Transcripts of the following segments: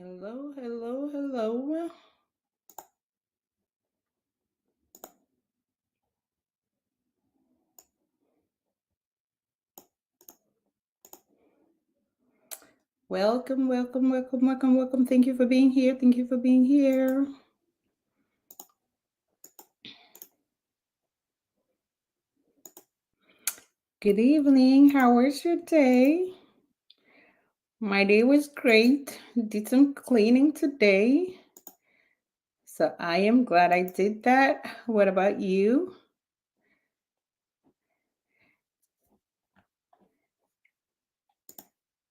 Hello, hello, hello. Welcome, welcome, welcome, welcome, welcome. Thank you for being here. Thank you for being here. Good evening. How was your day? My day was great. Did some cleaning today. So I am glad I did that. What about you?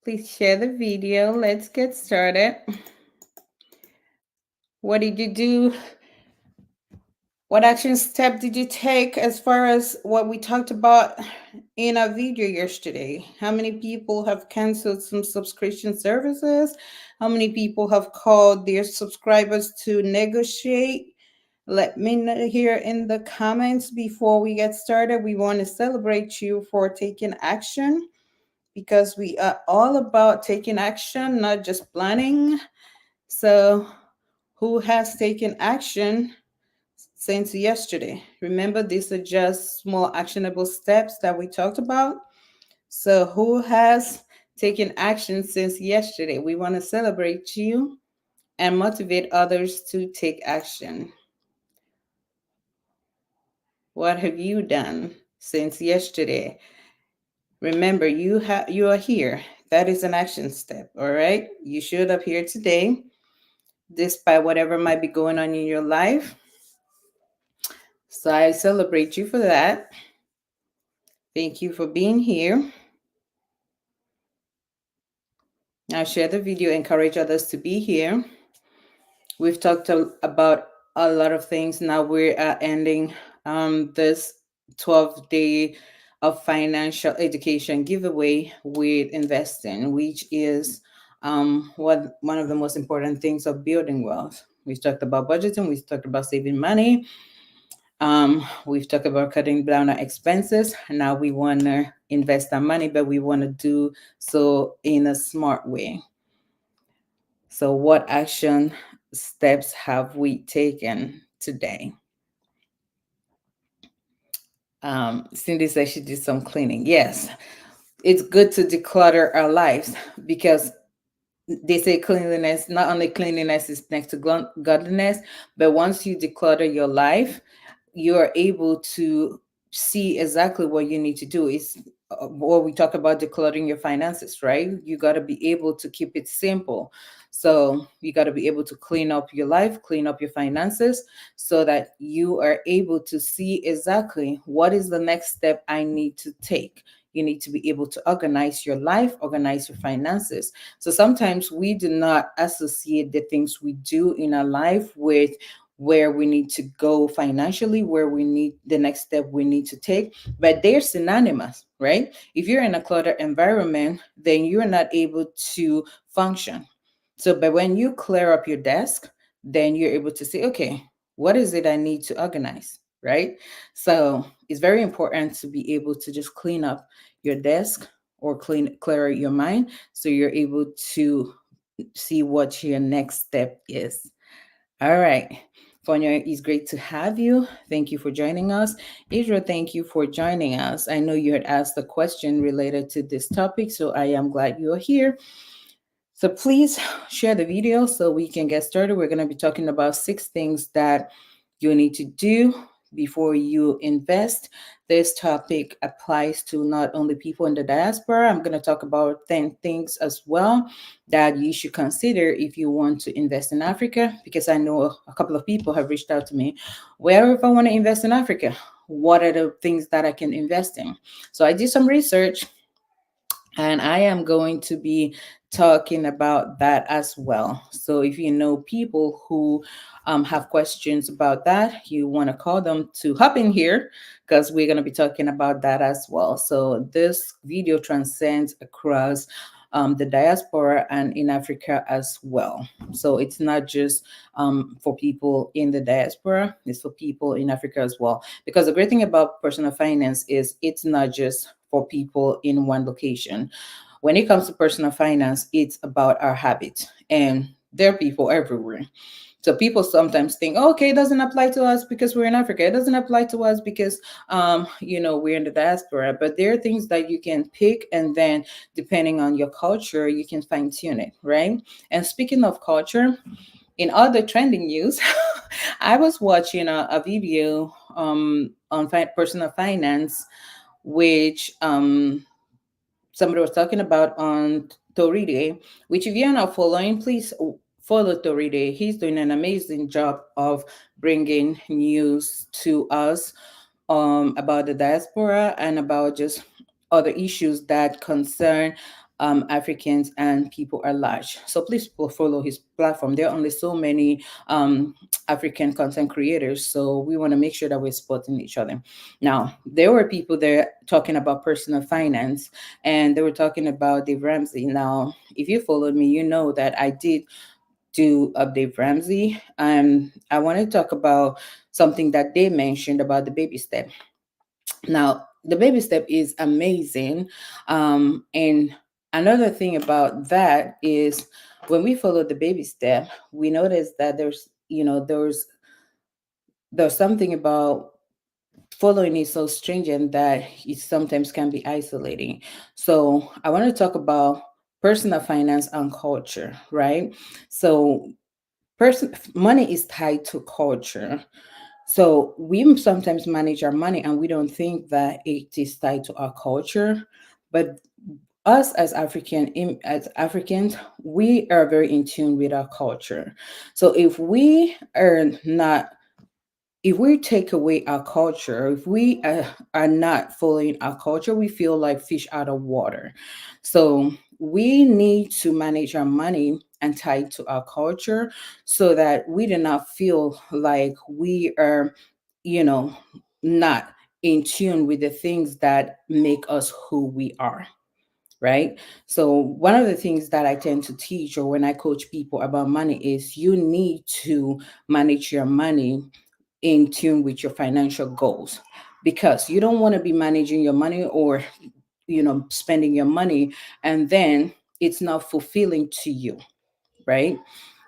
Please share the video. Let's get started. What did you do? What action step did you take as far as what we talked about in our video yesterday? How many people have canceled some subscription services? How many people have called their subscribers to negotiate? Let me know here in the comments before we get started. We want to celebrate you for taking action because we are all about taking action, not just planning. So, who has taken action since yesterday? Remember, these are just small actionable steps that we talked about. So, who has taken action since yesterday? We want to celebrate you and motivate others to take action. What have you done since yesterday? Remember, you are here. That is an action step, all right? You showed up here today despite whatever might be going on in your life. So I celebrate you for that. Thank you for being here. Now share the video, encourage others to be here. We've talked about a lot of things. Now we're ending this 12-day of financial education giveaway with investing, which is one of the most important things of building wealth. We've talked about budgeting, we've talked about saving money, we've talked about cutting down our expenses. Now we want to invest our money, but we want to do so in a smart way. So, what action steps have we taken today? Cindy says she did some cleaning. Yes, it's good to declutter our lives because they say cleanliness, not only cleanliness is next to godliness, but once you declutter your life, you are able to see exactly what you need to do. It's what we talk about, decluttering your finances, right? You got to be able to keep it simple. So you got to be able to clean up your life, clean up your finances, so that you are able to see exactly what is the next step I need to take. You need to be able to organize your life, organize your finances. So sometimes we do not associate the things we do in our life with where we need to go financially, where we need the next step we need to take, but they're synonymous, right? If you're in a cluttered environment, then you're not able to function. So, but when you clear up your desk, then you're able to say, okay, what is it I need to organize, right? So it's very important to be able to just clean up your desk or clear your mind so you're able to see what your next step is. All right. Fonya, it's great to have you. Thank you for joining us. Israel, thank you for joining us. I know you had asked a question related to this topic, so I am glad you are here. So please share the video so we can get started. We're going to be talking about 6 things that you need to do before you invest. This topic applies to not only people in the diaspora. I'm going to talk about 10 things as well that you should consider if you want to invest in Africa, because I know a couple of people have reached out to me. Where if I want to invest in Africa, what are the things that I can invest in? So I did some research and I am going to be talking about that as well. So if you know people who have questions about that, you want to call them to hop in here because we're going to be talking about that as well. So this video transcends across the diaspora and in Africa as well. So it's not just for people in the diaspora, it's for people in Africa as well. Because the great thing about personal finance is it's not just for people in one location. When it comes to personal finance, it's about our habits. And There are people everywhere. So people sometimes think, oh, okay, it doesn't apply to us because we're in Africa. It doesn't apply to us because, we're in the diaspora. But there are things that you can pick, and then depending on your culture, you can fine tune it, right? And speaking of culture, in other trending news, I was watching a video on personal finance, which somebody was talking about on Toride, which if you're not following, please follow Toride. He's doing an amazing job of bringing news to us about the diaspora and about just other issues that concern Africans and people at large. So please follow his platform. There are only so many African content creators, so we want to make sure that we're supporting each other. Now, there were people there talking about personal finance, and they were talking about Dave Ramsey. Now, if you followed me, you know that I did do Dave Ramsey. I want to talk about something that they mentioned about the baby step. Now, the baby step is amazing. And another thing about that is when we follow the baby step, we notice that there's something about following is so stringent that it sometimes can be isolating. So I want to talk about personal finance and culture, right? So money is tied to culture. So we sometimes manage our money and we don't think that it is tied to our culture, but us as Africans, we are very in tune with our culture. So if we take away our culture, if we are not following our culture, we feel like fish out of water. So we need to manage our money and tie it to our culture so that we do not feel like we are, you know, not in tune with the things that make us who we are. Right. So, one of the things that I tend to teach or when I coach people about money is you need to manage your money in tune with your financial goals, because you don't want to be managing your money or spending your money and then it's not fulfilling to you, right?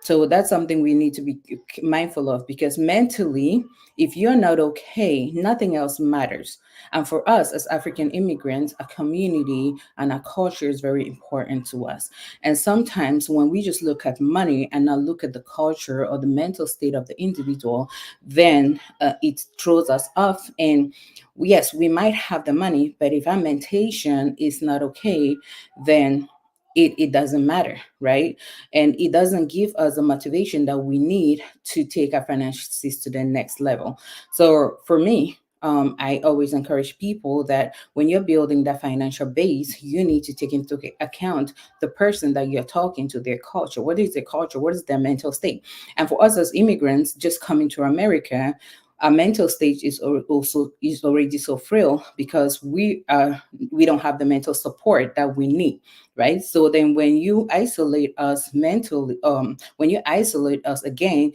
So that's something we need to be mindful of, because mentally, if you're not okay, nothing else matters. And for us as African immigrants, a community and a culture is very important to us. And sometimes when we just look at money and not look at the culture or the mental state of the individual, then it throws us off. And yes, we might have the money, but if our mentation is not okay, then it doesn't matter, right? And it doesn't give us the motivation that we need to take our finances to the next level. So for me, I always encourage people that when you're building that financial base, you need to take into account the person that you're talking to, their culture. What is their culture? What is their mental state? And for us as immigrants just coming to America, our mental state is already so frail because we don't have the mental support that we need, right? So then when you isolate us mentally, when you isolate us again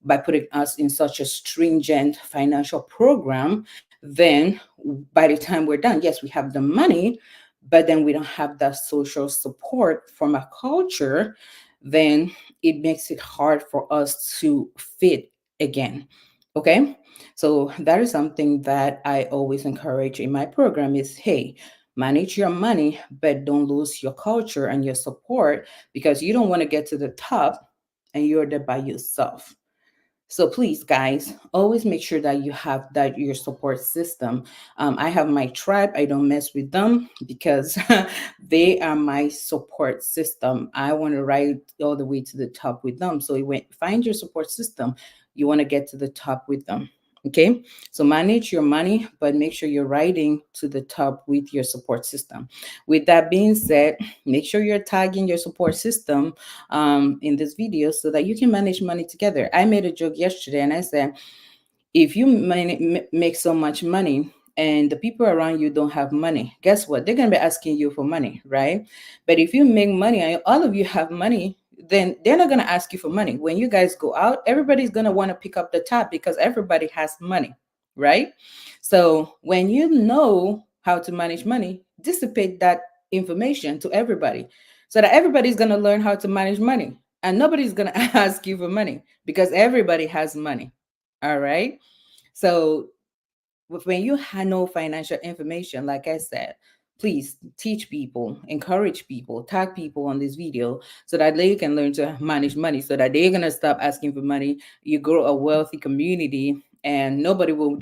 by putting us in such a stringent financial program, then by the time we're done, yes, we have the money, but then we don't have that social support from a culture, then it makes it hard for us to fit again. Okay. So that is something that I always encourage in my program is, hey, manage your money, but don't lose your culture and your support, because you don't want to get to the top and you're there by yourself. So please, guys, always make sure that you have that your support system. I have my tribe. I don't mess with them because they are my support system. I want to ride all the way to the top with them. So find your support system. You want to get to the top with them. Okay, so manage your money, but make sure you're riding to the top with your support system. With that being said, make sure you're tagging your support system in this video so that you can manage money together. I made a joke yesterday and I said, if you make so much money and the people around you don't have money, guess what? They're going to be asking you for money, right? But if you make money and all of you have money, then they're not going to ask you for money. When you guys go out, everybody's going to want to pick up the tab because everybody has money, right? So when you know how to manage money, dissipate that information to everybody so that everybody's going to learn how to manage money. and nobody's going to ask you for money because everybody has money. All right. So when you have no financial information, like I said, please teach people, encourage people, tag people on this video so that they can learn to manage money, so that they're gonna stop asking for money. You grow a wealthy community, and nobody will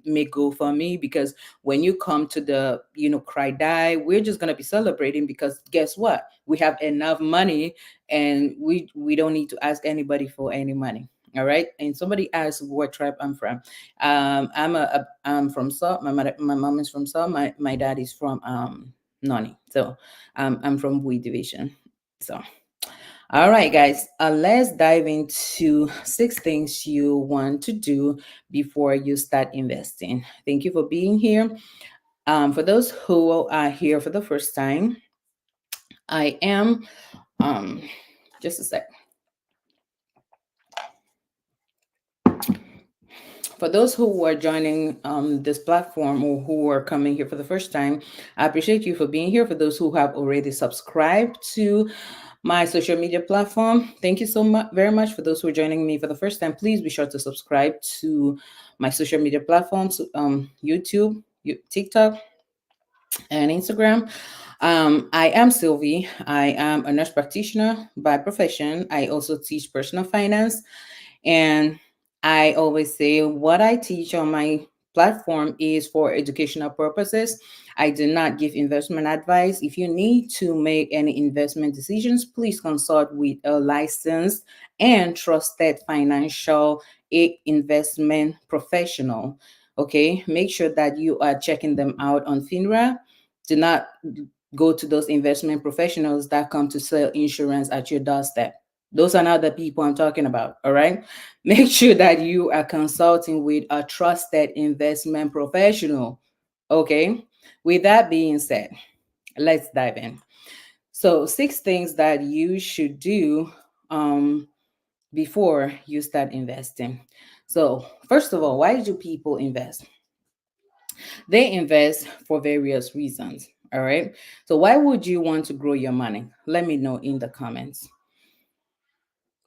make go for me, because when you come to the cry die, we're just gonna be celebrating, because guess what? We have enough money, and we don't need to ask anybody for any money. All right. And somebody asked what tribe I'm from. I'm from Salt. My mom is from Salt. My dad is from Noni. So I'm from Bui division. So all right, guys, let's dive into 6 things you want to do before you start investing. Thank you for being here. For those who are here for the first time, I am um just a sec. For those who are joining this platform, or who are coming here for the first time, I appreciate you for being here. For those who have already subscribed to my social media platform, thank you so much, very much. For those who are joining me for the first time, please be sure to subscribe to my social media platforms, YouTube, TikTok, and Instagram. I am Sylvie. I am a nurse practitioner by profession. I also teach personal finance, and I always say what I teach on my platform is for educational purposes. I do not give investment advice. If you need to make any investment decisions, please consult with a licensed and trusted financial investment professional. Okay, make sure that you are checking them out on FINRA. Do not go to those investment professionals that come to sell insurance at your doorstep. Those are not the people I'm talking about. All right. Make sure that you are consulting with a trusted investment professional. Okay. With that being said, let's dive in. So, 6 things that you should do um, before you start investing. So, first of all, why do people invest? They invest for various reasons. All right. So, why would you want to grow your money? Let me know in the comments.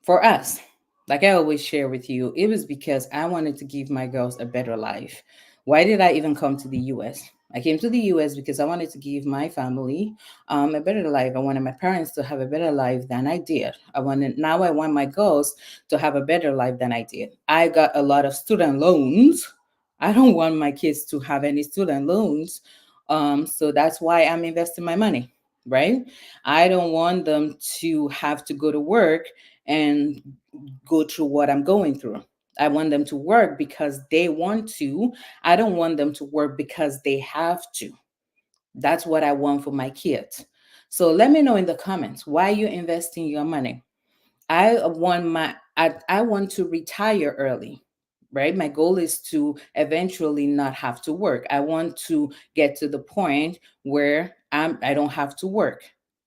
For us, like I always share with you, it was because I wanted to give my girls a better life. Why did I even come to the US? I came to the US because I wanted to give my family a better life. I wanted my parents to have a better life than I did. I want my girls to have a better life than I did. I got a lot of student loans. I don't want my kids to have any student loans. So that's why I'm investing my money, right? I don't want them to have to go to work and go through what I'm going through. I want them to work because they want to. I don't want them to work because they have to. That's what I want for my kids. So let me know in the comments why you're investing your money. I want to retire early, right? My goal is to eventually not have to work. I want to get to the point where I don't have to work.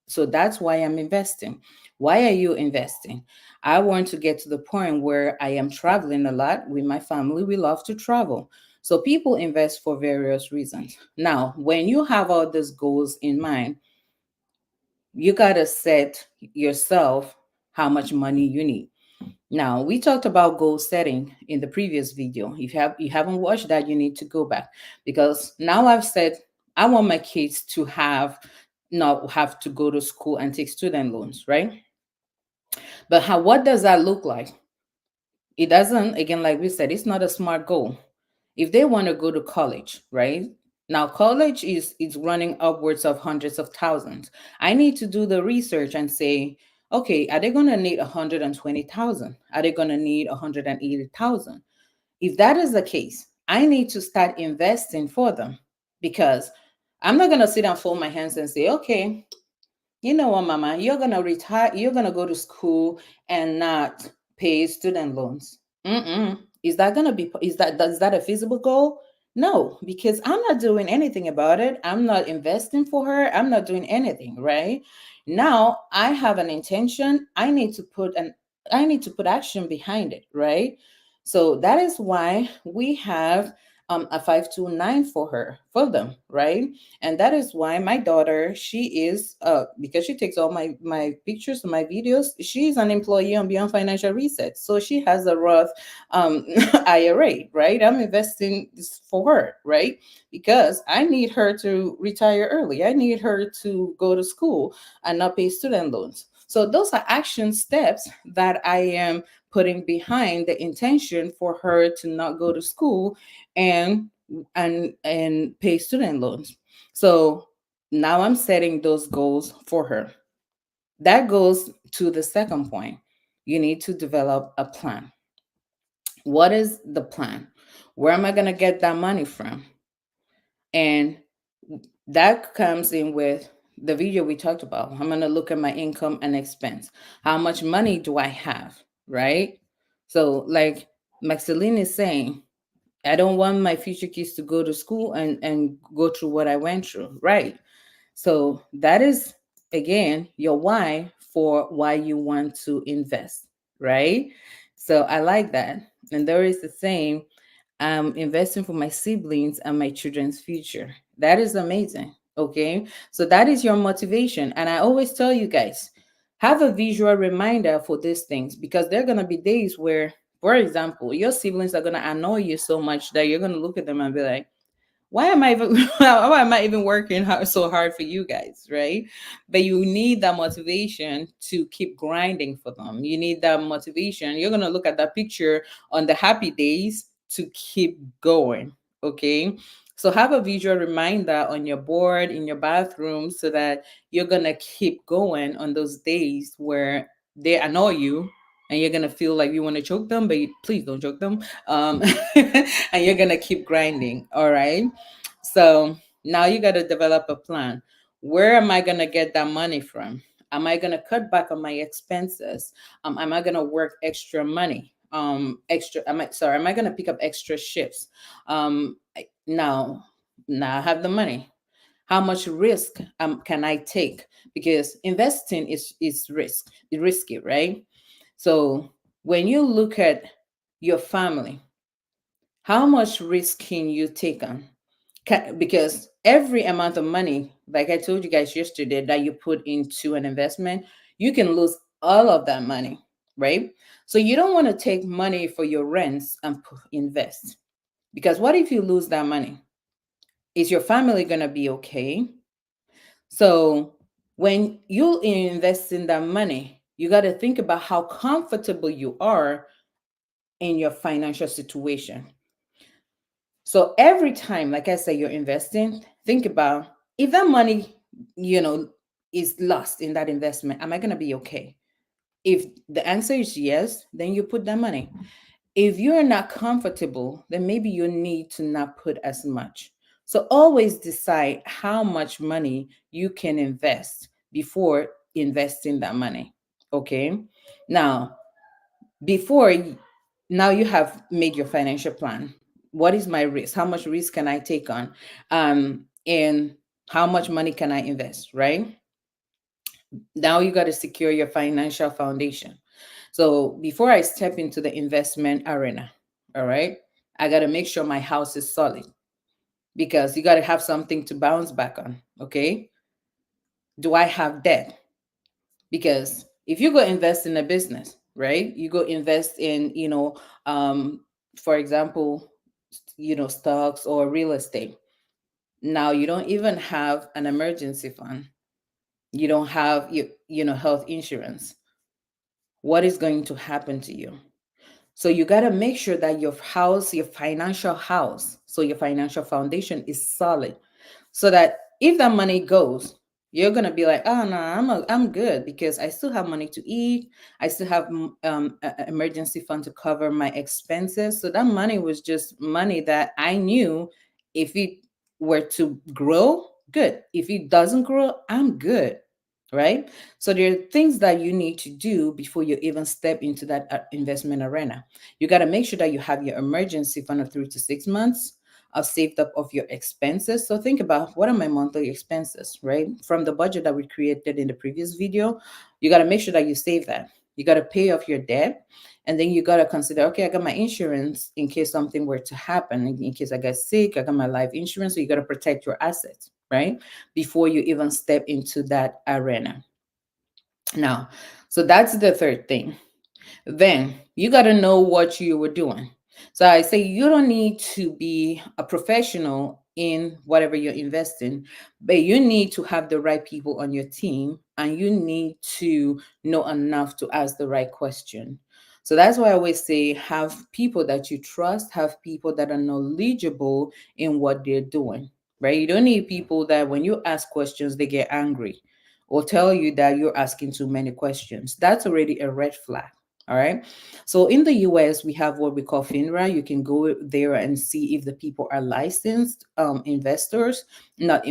So that's why I'm investing. Why are you investing? I want to get to the point where I am traveling a lot with my family. We love to travel. So people invest for various reasons. Now, when you have all these goals in mind, you got to set yourself how much money you need. Now, we talked about goal setting in the previous video. If you haven't watched that, you need to go back, because now I've said I want my kids to not have to go to school and take student loans, right? But what does that look like? It doesn't, again, like we said, it's not a smart goal. If they want to go to college, right? Now college is running upwards of hundreds of thousands. I need to do the research and say, okay, are they going to need 120,000? Are they going to need 180,000? If that is the case, I need to start investing for them, because I'm not going to sit and fold my hands and say, okay, you know what, mama, you're going to retire, you're going to go to school and not pay student loans. Mm-mm. Is that a feasible goal? No, because I'm not doing anything about it. I'm not investing for her. I'm not doing anything, right? Now I have an intention. I need to put action behind it, right? So that is why we have a 529 for them, right? And that is why my daughter, she is because she takes all my pictures and my videos, she's an employee on Beyond Financial Reset, so she has a Roth um IRA, right? I'm investing this for her, right? Because I need her to retire early, I need her to go to school and not pay student loans. So those are action steps that I am putting behind the intention for her to not go to school and and pay student loans. So now I'm setting those goals for her. That goes to the second point. You need to develop a plan. What is the plan? Where am I going to get that money from? And that comes in with the video we talked about. I'm going to look at my income and expense. How much money do I have? Right? So, like Maxeline is saying, I don't want my future kids to go to school and go through what I went through. Right. So that is, again, your why for why you want to invest. Right. So I like that. And there is the same, I'm investing for my siblings and my children's future. That is amazing. Okay. So that is your motivation. And I always tell you guys, have a visual reminder for these things, because there are going to be days where, for example, your siblings are going to annoy you so much that you're going to look at them and be like, why am I even why am I even working so hard for you guys, right? But you need that motivation to keep grinding for them. You need that motivation. You're gonna look at that picture on the happy days to keep going. Okay. So have a visual reminder on your board in your bathroom so that you're gonna keep going on those days where they annoy you and you're gonna feel like you want to choke them, but please don't choke them. And you're gonna keep grinding. All right. So now you got to develop a plan. Where am I going to get that money from? Am I going to cut back on my expenses? Am I going to work extra money? Am I going to pick up extra shifts? Now, now I have the money. How much risk can I take? Because investing is risky, right? So when you look at your family, how much risk can you take on? Because every amount of money, like I told you guys yesterday, that you put into an investment, you can lose all of that money, right? So you don't want to take money for your rents and invest, because what if you lose that money? Is your family going to be okay? So when you invest in that money, you got to think about how comfortable you are in your financial situation. So every time, like I said, you're investing, think about, if that money, you know, is lost in that investment, am I going to be okay? If the answer is yes, then you put that money. If you're not comfortable, then maybe you need to not put as much. So always decide how much money you can invest before investing that money. Okay. Now, before now you have made your financial plan. What is my risk? How much risk can I take on? And how much money can I invest, right? Now you got to secure your financial foundation. So before I step into the investment arena, all right, I got to make sure my house is solid, because you got to have something to bounce back on. Okay. Do I have debt? Because if you go invest in a business, right, you go invest in, um, for example, stocks or real estate. Now you don't even have an emergency fund. You don't have health insurance. What is going to happen to you? So you got to make sure that your financial house, so your financial foundation is solid, so that if that money goes, you're gonna be like, oh no, I'm good, because I still have money to eat. I still have emergency fund to cover my expenses. So that money was just money that I knew, if it were to grow, good. If it doesn't grow, I'm good, right? So there are things that you need to do before you even step into that investment arena. You got to make sure that you have your emergency fund of 3 to 6 months of saved up of your expenses. So think about, what are my monthly expenses, right? From the budget that we created in the previous video, you got to make sure that you save that. You got to pay off your debt. And then you got to consider, okay, I got my insurance in case something were to happen. In case I get sick, I got my life insurance. So you got to protect your assets, right? Before you even step into that arena. Now, so that's the third thing. Then you got to know what you were doing. So I say you don't need to be a professional in whatever you're investing, but you need to have the right people on your team and you need to know enough to ask the right question. So that's why I always say have people that you trust, have people that are knowledgeable in what they're doing, right? You don't need people that when you ask questions, they get angry or tell you that you're asking too many questions. That's already a red flag. All right. So in the US, we have what we call FINRA. You can go there and see if the people are licensed investors, not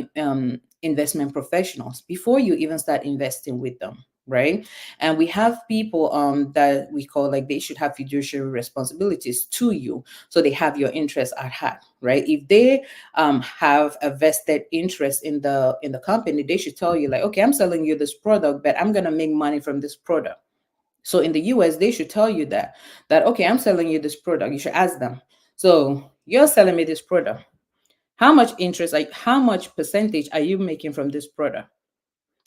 investment professionals, before you even start investing with them. Right. And we have people that we call like they should have fiduciary responsibilities to you. So they have your interest at heart. Right. If they have a vested interest in the company, they should tell you like, okay, I'm selling you this product, but I'm gonna make money from this product. So in the US, they should tell you that okay, I'm selling you this product. You should ask them. So you're selling me this product. How much interest, like how much percentage are you making from this product?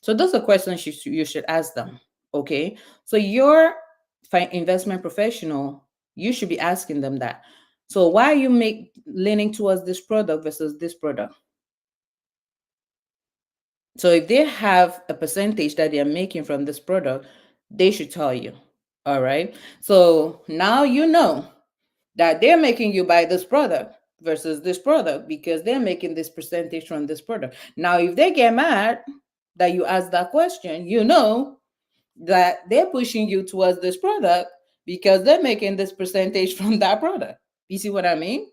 So those are questions you should ask them. Okay. So your investment professional, you should be asking them that. So why are you make leaning towards this product versus this product? So if they have a percentage that they're making from this product, they should tell you. All right. So now you know that they're making you buy this product versus this product because they're making this percentage from this product. Now, if they get mad that you ask that question, you know that they're pushing you towards this product because they're making this percentage from that product. You see what I mean?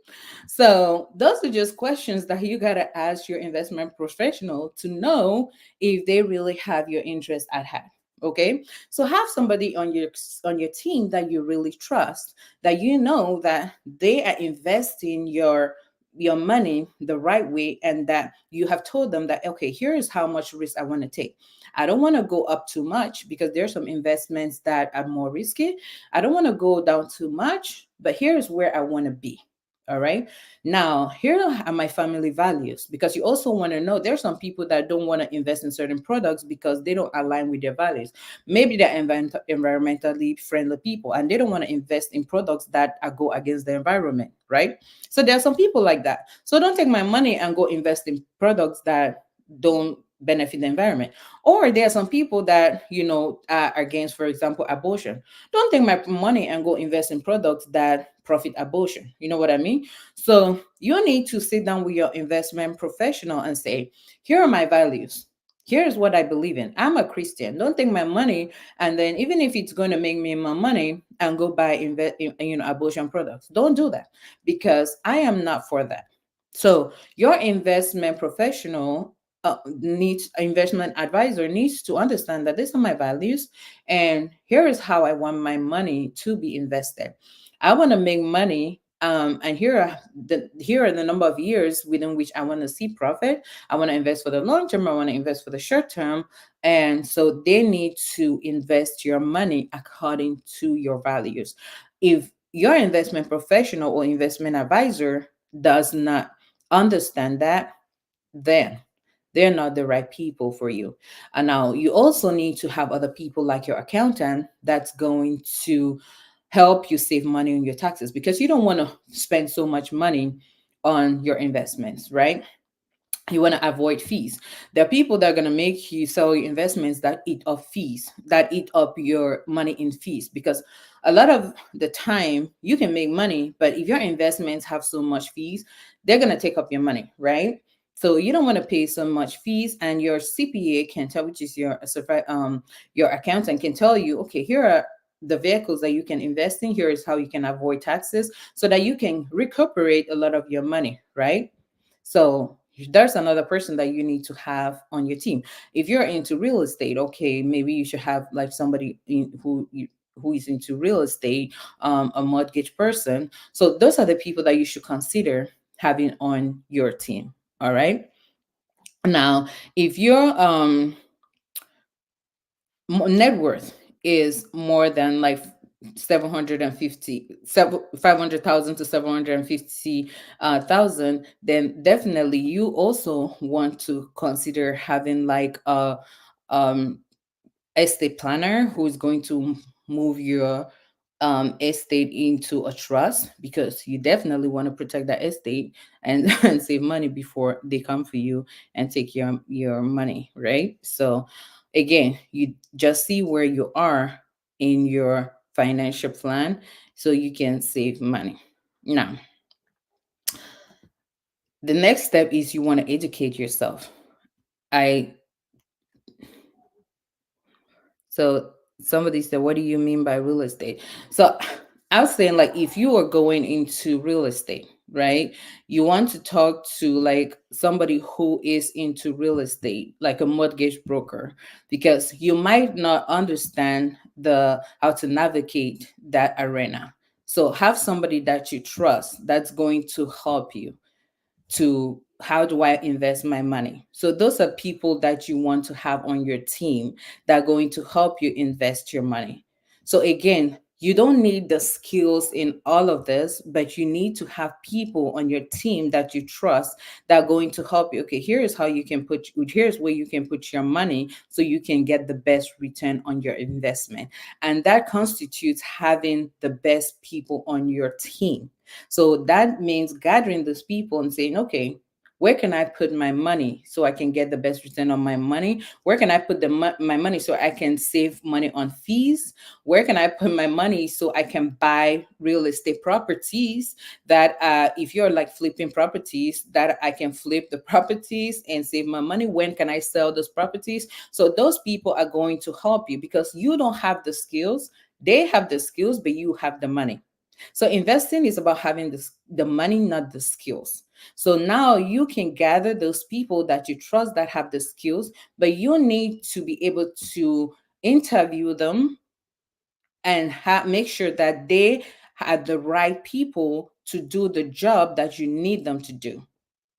So those are just questions that you gotta ask your investment professional to know if they really have your interest at heart. Okay, so have somebody on your team that you really trust, that you know that they are investing your money the right way, and that you have told them that okay, here is how much risk I want to take. I don't want to go up too much because there's some investments that are more risky. I don't want to go down too much, but here's where I want to be. All right. Now, here are my family values because you also want to know there's some people that don't want to invest in certain products because they don't align with their values. Maybe they're environmentally friendly people and they don't want to invest in products that go against the environment, right? So there are some people like that. So don't take my money and go invest in products that don't benefit the environment. Or there are some people that are against, for example, abortion. Don't take my money and go invest in products that profit abortion. You know what I mean? So you need to sit down with your investment professional and say, here are my values. Here's what I believe in. I'm a Christian. Don't take my money and then even if it's going to make me more money and go buy invest in, abortion products. Don't do that because I am not for that. So your investment professional needs investment advisor needs to understand that these are my values and here is how I want my money to be invested. I want to make money, and here are the number of years within which I want to see profit. I want to invest for the long term. I want to invest for the short term, and so they need to invest your money according to your values. If your investment professional or investment advisor does not understand that, then they're not the right people for you. And now you also need to have other people like your accountant that's going to help you save money on your taxes because you don't want to spend so much money on your investments, right? You want to avoid fees. There are people that are going to make you sell your investments that eat up fees, that eat up your money in fees, because a lot of the time you can make money, but if your investments have so much fees, they're going to take up your money, right? So you don't want to pay so much fees, and your CPA can tell, which is your accountant can tell you, okay, here are the vehicles that you can invest in. Here is how you can avoid taxes, so that you can recuperate a lot of your money, right? So there's another person that you need to have on your team. If you're into real estate, okay, maybe you should have like somebody who is into real estate, a mortgage person. So those are the people that you should consider having on your team. All right. Now, if your net worth is more than like 750 500,000 to 750 thousand, then definitely you also want to consider having like a um estate planner who is going to move your estate into a trust, because you definitely want to protect that estate and, and save money before they come for you and take your money, right? So again, you just see where you are in your financial plan so you can save money. Now, the next step is you want to educate yourself. I So somebody said, "What do you mean by real estate?" So I was saying, like, if you are going into real estate, right? You want to talk to like somebody who is into real estate, like a mortgage broker, because you might not understand the how to navigate that arena. So have somebody that you trust that's going to help you to how do I invest my money. So those are people that you want to have on your team that are going to help you invest your money. So again, you don't need the skills in all of this, but you need to have people on your team that you trust that are going to help you. Okay, here's where you can put your money so you can get the best return on your investment. And that constitutes having the best people on your team. So that means gathering those people and saying, okay, where can I put my money so I can get the best return on my money? Where can I put my money so I can save money on fees? Where can I put my money so I can buy real estate properties that, if you're like flipping properties, that I can flip the properties and save my money? When can I sell those properties? So those people are going to help you because you don't have the skills. They have the skills, but you have the money. So investing is about having the money, not the skills. So now you can gather those people that you trust that have the skills, but you need to be able to interview them and make sure that they have the right people to do the job that you need them to do,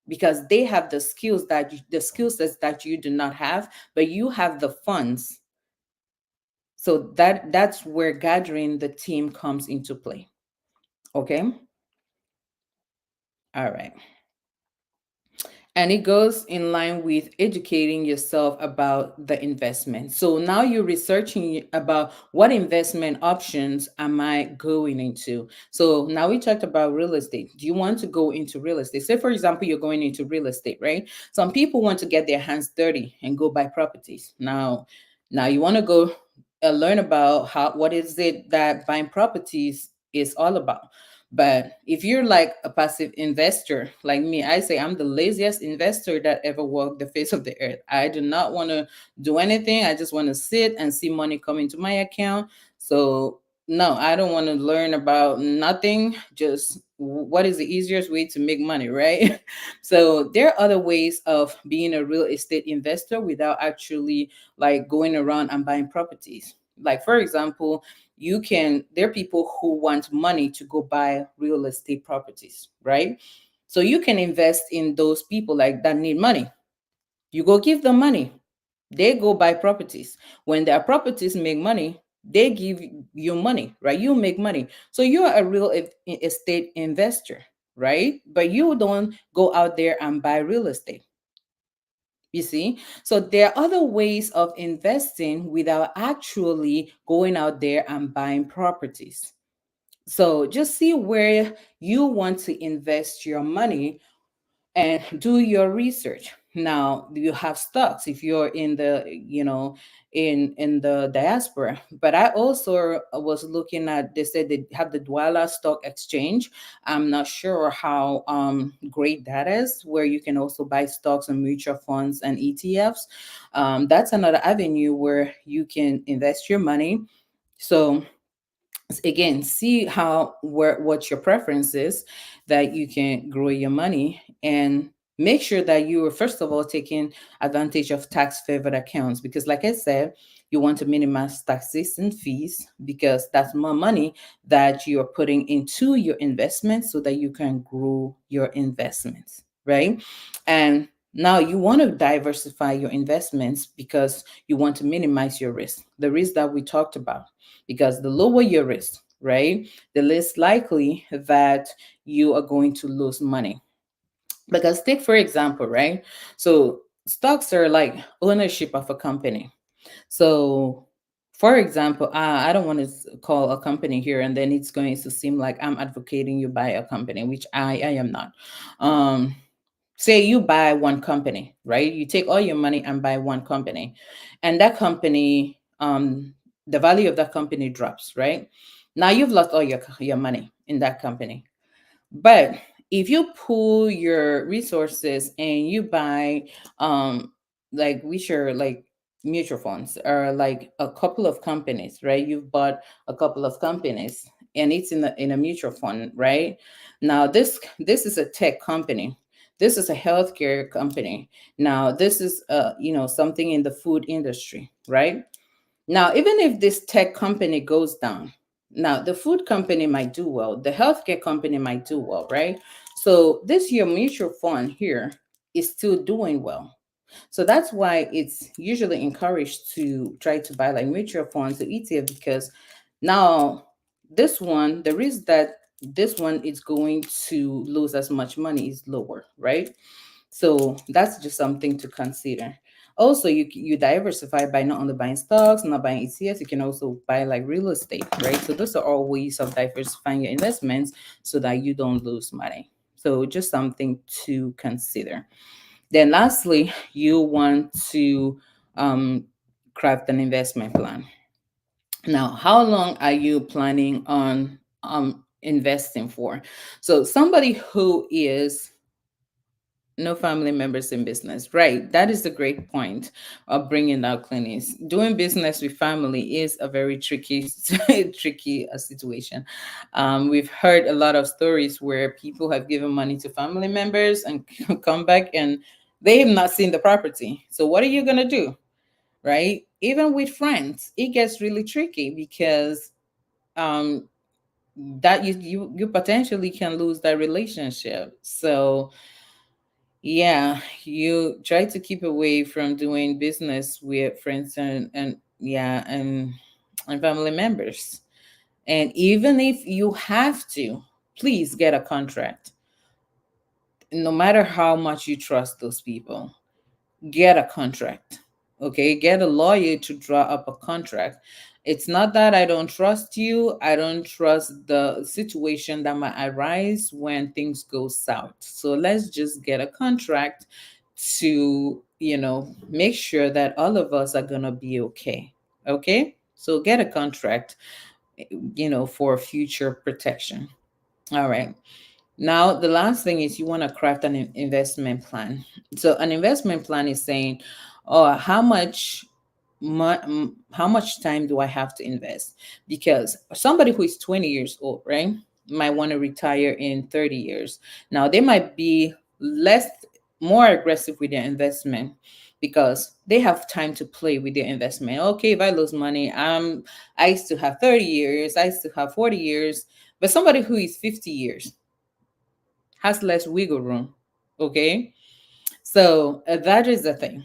because they have the skill sets that you do not have, but you have the funds. So that's where gathering the team comes into play. Okay. All right. And it goes in line with educating yourself about the investment. So now you're researching about what investment options am I going into. So now we talked about real estate. Do you want to go into real estate? Say, for example, you're going into real estate, right? Some people want to get their hands dirty and go buy properties. Now you want to go learn about what is it that buying properties is all about. But if you're like a passive investor like me, I say I'm the laziest investor that ever walked the face of the earth. I do not want to do anything. I just want to sit and see money come into my account. So no, I don't want to learn about nothing. Just what is the easiest way to make money, right? So there are other ways of being a real estate investor without actually like going around and buying properties. Like for example, there are people who want money to go buy real estate properties, right? So you can invest in those people like that need money. You go give them money, they go buy properties. When their properties make money, they give you money, right? You make money. So you're a real estate investor, right? But you don't go out there and buy real estate. You see? So there are other ways of investing without actually going out there and buying properties. So just see where you want to invest your money and do your research. Now, you have stocks if you're in the, in the diaspora. But I also was looking at, they said they have the Douala Stock Exchange. I'm not sure how great that is, where you can also buy stocks and mutual funds and ETFs. That's another avenue where you can invest your money. So again, see what your preference is, that you can grow your money, and make sure that you are first of all taking advantage of tax favored accounts, because like I said, you want to minimize taxes and fees, because that's more money that you are putting into your investments so that you can grow your investments, right? And Now you want to diversify your investments because you want to minimize your risk, the risk that we talked about. Because the lower your risk, right, the less likely that you are going to lose money. Because take for example, right? So stocks are like ownership of a company. So, for example, I don't want to call a company here, and then it's going to seem like I'm advocating you buy a company, which I am not. Um, Say you buy one company, right? You take all your money and buy one company, and that company, the value of that company drops, right? Now you've lost all your money in that company. But if you pool your resources and you buy, um, like which are like mutual funds or like a couple of companies, right? You've bought a couple of companies and it's in a mutual fund, right? Now this is a tech company. This is a healthcare company. Now this is something in the food industry, right? Now, even if this tech company goes down, now the food company might do well, the healthcare company might do well, right? So this your mutual fund here is still doing well. So that's why it's usually encouraged to try to buy like mutual funds or ETF, because now this one, the risk that this one is going to lose as much money is lower, right? So that's just something to consider. Also, you diversify by not only buying stocks, not buying ETFs. You can also buy like real estate, right? So those are all ways of diversifying your investments so that you don't lose money. So just something to consider. Then lastly, you want to um, craft an investment plan. Now, how long are you planning on investing for? So somebody who is no family members in business, right? That is a great point of bringing out clinics. Doing business with family is a very tricky tricky situation. We've heard a lot of stories where people have given money to family members and come back and they have not seen the property. So what are you going to do, right? Even with friends it gets really tricky because um that you potentially can lose that relationship. So yeah, you try to keep away from doing business with friends and yeah, and family members. And even if you have to, please get a contract. No matter how much you trust those people, get a contract. Okay, get a lawyer to draw up a contract. It's not that I don't trust you, I don't trust the situation that might arise when things go south. So let's just get a contract to make sure that all of us are going to be okay. Okay, so get a contract, for future protection. All right. Now, the last thing is you want to craft an investment plan. So, an investment plan is saying, "Oh, how much time do I have to invest?" Because somebody who is 20 years old, right, might want to retire in 30 years. Now, they might be less more aggressive with their investment because they have time to play with their investment. Okay, if I lose money, I still have 30 years, I still have 40 years, but somebody who is 50 years has less wiggle room. Okay. So that is the thing.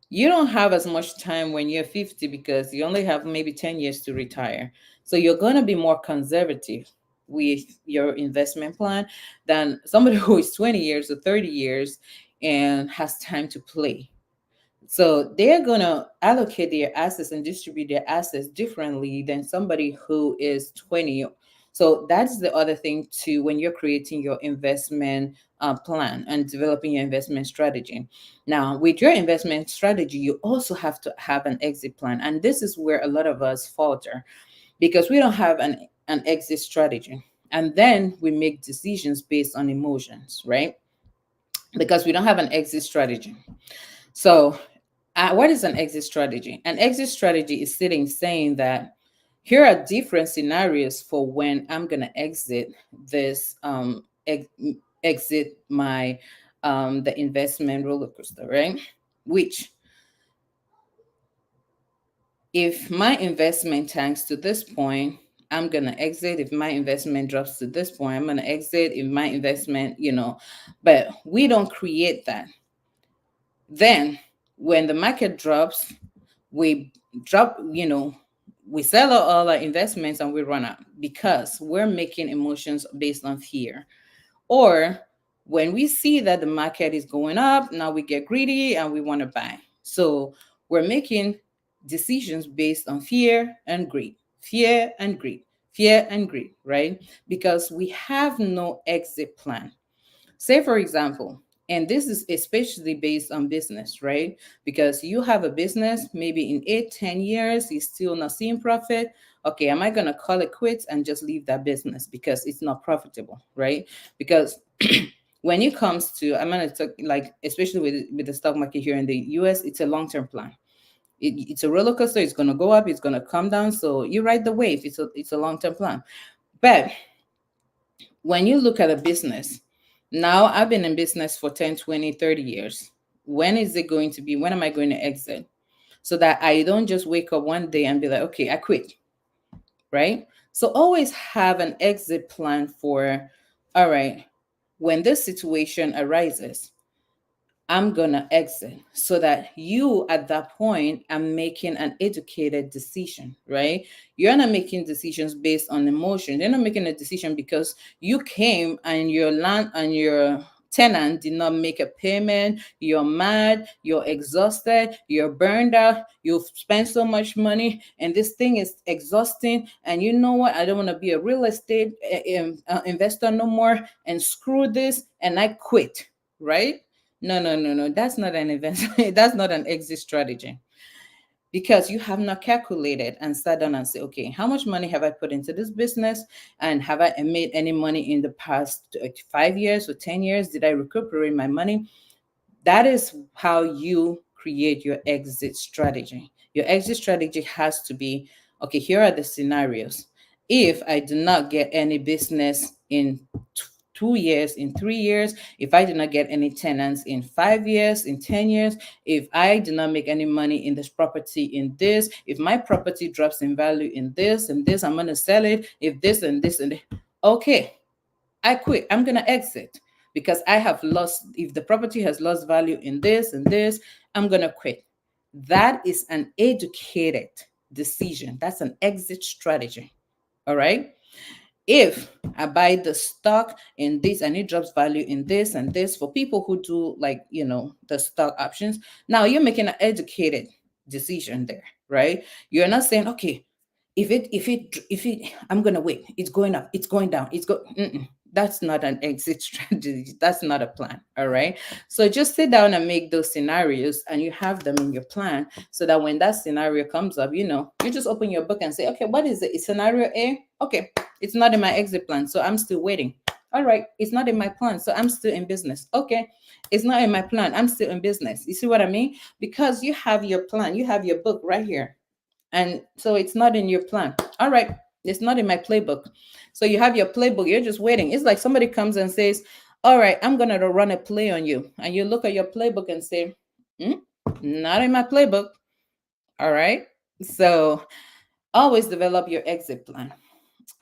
You don't have as much time when you're 50 because you only have maybe 10 years to retire. So you're going to be more conservative with your investment plan than somebody who is 20 years or 30 years and has time to play. So they're going to allocate their assets and distribute their assets differently than somebody who is 20. So that's the other thing too when you're creating your investment plan and developing your investment strategy. Now, with your investment strategy, you also have to have an exit plan. And this is where a lot of us falter because we don't have an exit strategy. And then we make decisions based on emotions, right? Because we don't have an exit strategy. So what is an exit strategy? An exit strategy is sitting saying that here are different scenarios for when I'm going to exit this, exit my, the investment roller coaster, right? Which, if my investment tanks to this point, I'm going to exit. If my investment drops to this point, I'm going to exit. If my investment, but we don't create that. Then when the market drops, we drop, we sell all our investments and we run out because we're making emotions based on fear. Or when we see that the market is going up, now we get greedy and we want to buy. So we're making decisions based on fear and greed, fear and greed, fear and greed, right? Because we have no exit plan. Say, for example, and this is especially based on business, right? Because you have a business, maybe in 8, 10 years, you're still not seeing profit. Okay, am I going to call it quits and just leave that business because it's not profitable, right? Because when it comes to, I'm going to talk like, especially with the stock market here in the US, it's a long term plan. It's a roller coaster. It's going to go up, it's going to come down. So you ride the wave. It's a long term plan. But when you look at a business, now I've been in business for 10, 20, 30 years. When is it going to be? When am I going to exit? So that I don't just wake up one day and be like, okay, I quit, right? So always have an exit plan for, all right, when this situation arises, I'm gonna exit so that you at that point are making an educated decision, right? You're not making decisions based on emotion. You're not making a decision because you came and your land and your tenant did not make a payment. You're mad, you're exhausted, you're burned out, you've spent so much money, and this thing is exhausting. And you know what? I don't want to be a real estate investor no more, and screw this, and I quit, right? No, no, no, no. That's not an event. That's not an exit strategy because you have not calculated and sat down and say, okay, how much money have I put into this business? And have I made any money in the past 5 years or 10 years? Did I recuperate my money? That is how you create your exit strategy. Your exit strategy has to be, okay, here are the scenarios. If I do not get any business in 2 years, in 3 years, if I do not get any tenants in 5 years, in 10 years, if I do not make any money in this property in this, if my property drops in value in this and this, I'm going to sell it. If this and this and this, okay, I quit. I'm going to exit because I have lost, if the property has lost value in this and this, I'm going to quit. That is an educated decision. That's an exit strategy. All right. If I buy the stock in this and it drops value in this and this, for people who do like, the stock options, now you're making an educated decision there, right? You're not saying, okay, if it I'm gonna wait, it's going up, it's going down, that's not an exit strategy. That's not a plan. All right. So just sit down and make those scenarios and you have them in your plan so that when that scenario comes up, you just open your book and say, okay, what is it? It's scenario A. Okay, it's not in my exit plan, so I'm still waiting. All right, it's not in my plan, so I'm still in business. Okay, it's not in my plan, I'm still in business. You see what I mean? Because you have your plan, you have your book right here. And so it's not in your plan. All right, it's not in my playbook. So you have your playbook, you're just waiting. It's like somebody comes and says, all right, I'm going to run a play on you. And you look at your playbook and say, hmm, not in my playbook. All right. So always develop your exit plan.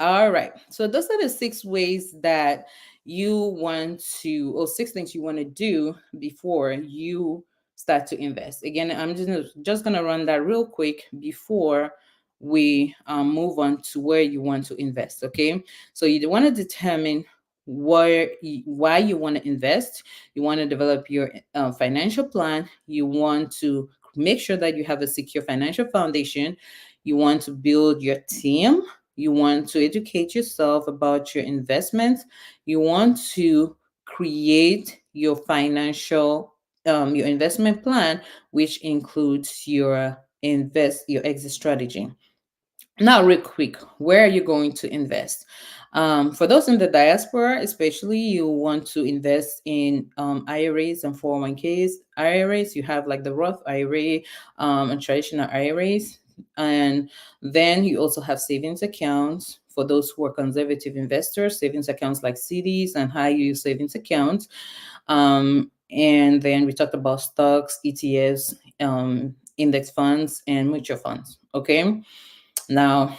All right. So those are the 6 ways that you want to, or 6 things you want to do before you start to invest. Again, I'm just gonna run that real quick before we move on to where you want to invest. Okay. So you want to determine why you want to invest. You want to develop your financial plan. You want to make sure that you have a secure financial foundation. You want to build your team. You want to educate yourself about your investments. You want to create your investment plan, which includes your exit strategy. Now, real quick, where are you going to invest? For those in the diaspora, especially, you want to invest in IRAs and 401ks. IRAs, you have like the Roth IRA and traditional IRAs. And then you also have savings accounts for those who are conservative investors, savings accounts like CDs and high yield savings accounts. And then we talked about stocks, ETFs, index funds, and mutual funds. Okay. Now,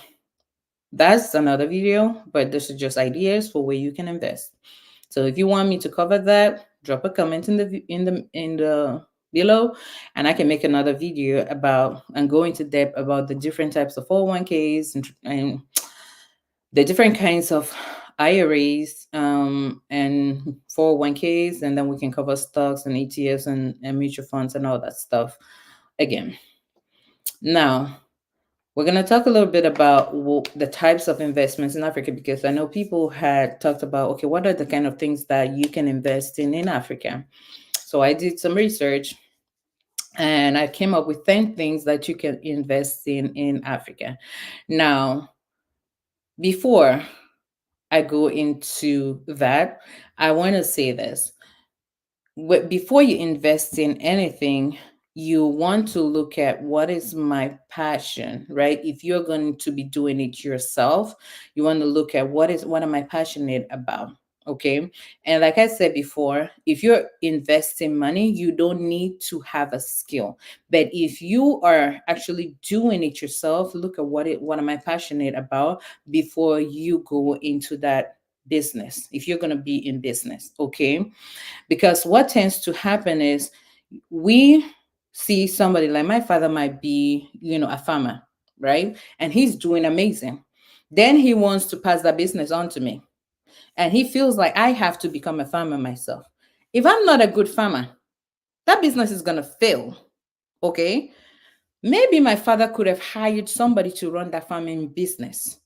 that's another video, but this is just ideas for where you can invest. So if you want me to cover that, drop a comment in the below, and I can make another video about and go into depth about the different types of 401ks and the different kinds of IRAs and 401ks, and then we can cover stocks and ETFs and mutual funds and all that stuff again. Now, we're going to talk a little bit about the types of investments in Africa, because I know people had talked about, okay, what are the kind of things that you can invest in Africa? So I did some research and I came up with 10 things that you can invest in Africa. Now, before I go into that, I want to say this. Before you invest in anything, you want to look at what is my passion, right? If you're going to be doing it yourself, you want to look at what am I passionate about? Okay. And like I said before, if you're investing money, you don't need to have a skill. But if you are actually doing it yourself, look at what am I passionate about before you go into that business. If you're going to be in business, okay? Because what tends to happen is we see somebody like my father might be, a farmer, right? And he's doing amazing. Then he wants to pass that business on to me. And he feels like I have to become a farmer myself. If I'm not a good farmer, that business is going to fail. Okay. Maybe my father could have hired somebody to run that farming business.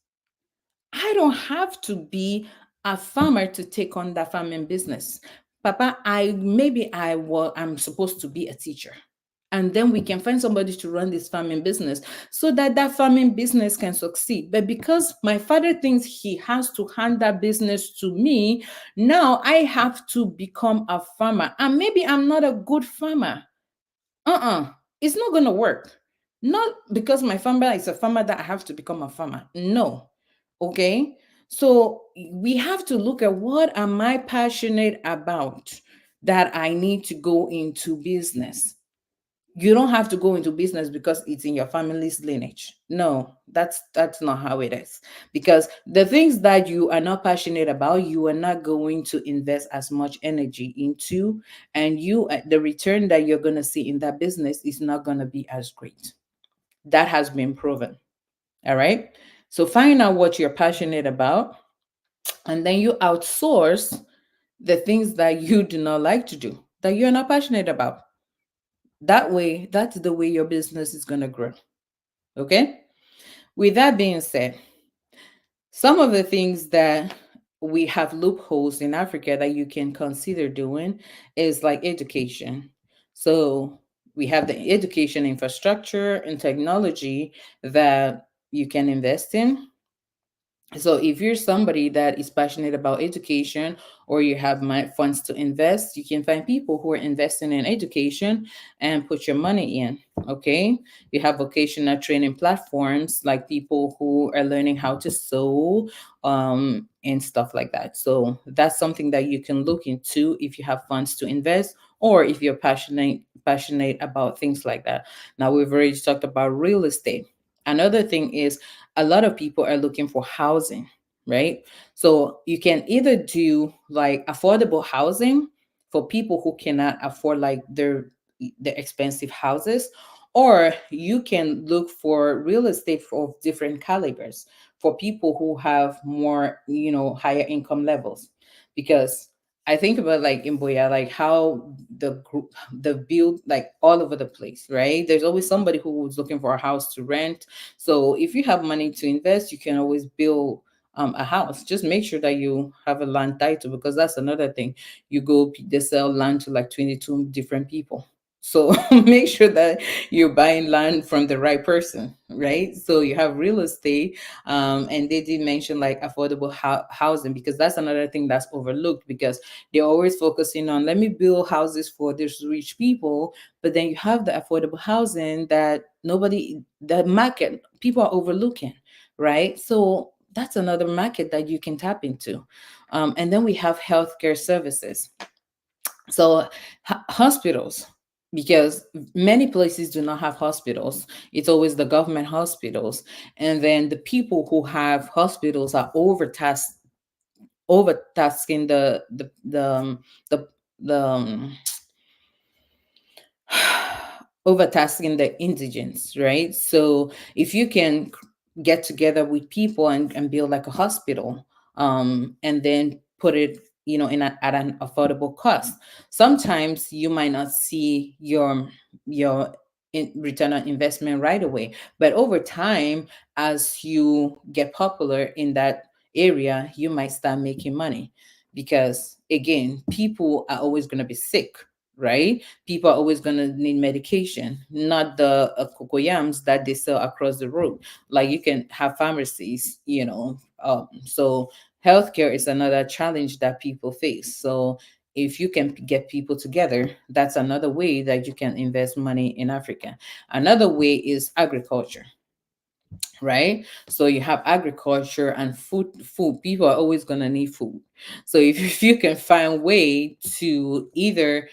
I don't have to be a farmer to take on that farming business. Papa, I'm supposed to be a teacher. And then we can find somebody to run this farming business so that that farming business can succeed. But because my father thinks he has to hand that business to me, now I have to become a farmer. And maybe I'm not a good farmer. It's not going to work. Not because my farmer is a farmer that I have to become a farmer. No. Okay. So we have to look at what am I passionate about that I need to go into business. You don't have to go into business because it's in your family's lineage. No, that's not how it is. Because the things that you are not passionate about, you are not going to invest as much energy into, and the return that you're going to see in that business is not going to be as great. That has been proven. All right. So find out what you're passionate about, and then you outsource the things that you do not like to do, that you're not passionate about. That way, that's the way your business is going to grow. Okay. With that being said, some of the things that we have loopholes in Africa that you can consider doing is like education. So we have the education infrastructure and technology that you can invest in. So if you're somebody that is passionate about education, or you have funds to invest, you can find people who are investing in education and put your money in. Okay. You have vocational training platforms, like people who are learning how to sew and stuff like that. So that's something that you can look into if you have funds to invest, or if you're passionate about things like that. Now, we've already talked about real estate. Another thing is, a lot of people are looking for housing, right? So you can either do like affordable housing for people who cannot afford like their expensive houses, or you can look for real estate of different calibers for people who have more, higher income levels. Because I think about like in Boya, like how the build like all over the place, right? There's always somebody who is looking for a house to rent. So if you have money to invest, you can always build a house. Just make sure that you have a land title, because that's another thing. They sell land to like 22 different people. So make sure that you're buying land from the right person, right? So you have real estate, and they did mention like affordable housing, because that's another thing that's overlooked, because they're always focusing on, let me build houses for these rich people, but then you have the affordable housing that market people are overlooking, right? So that's another market that you can tap into. And then we have healthcare services. So hospitals, because many places do not have hospitals. It's always the government hospitals, and then the people who have hospitals are overtasking the overtasking the indigents, right? So if you can get together with people and build like a hospital, and then put it, at an affordable cost, sometimes you might not see your return on investment right away, but over time, as you get popular in that area, you might start making money, because again, people are always going to be sick, right? People are always going to need medication, not the cocoyams that they sell across the road. Like, you can have pharmacies, so healthcare is another challenge that people face. So if you can get people together, that's another way that you can invest money in Africa. Another way is agriculture, right? So you have agriculture and food. People are always going to need food. So if you can find way to either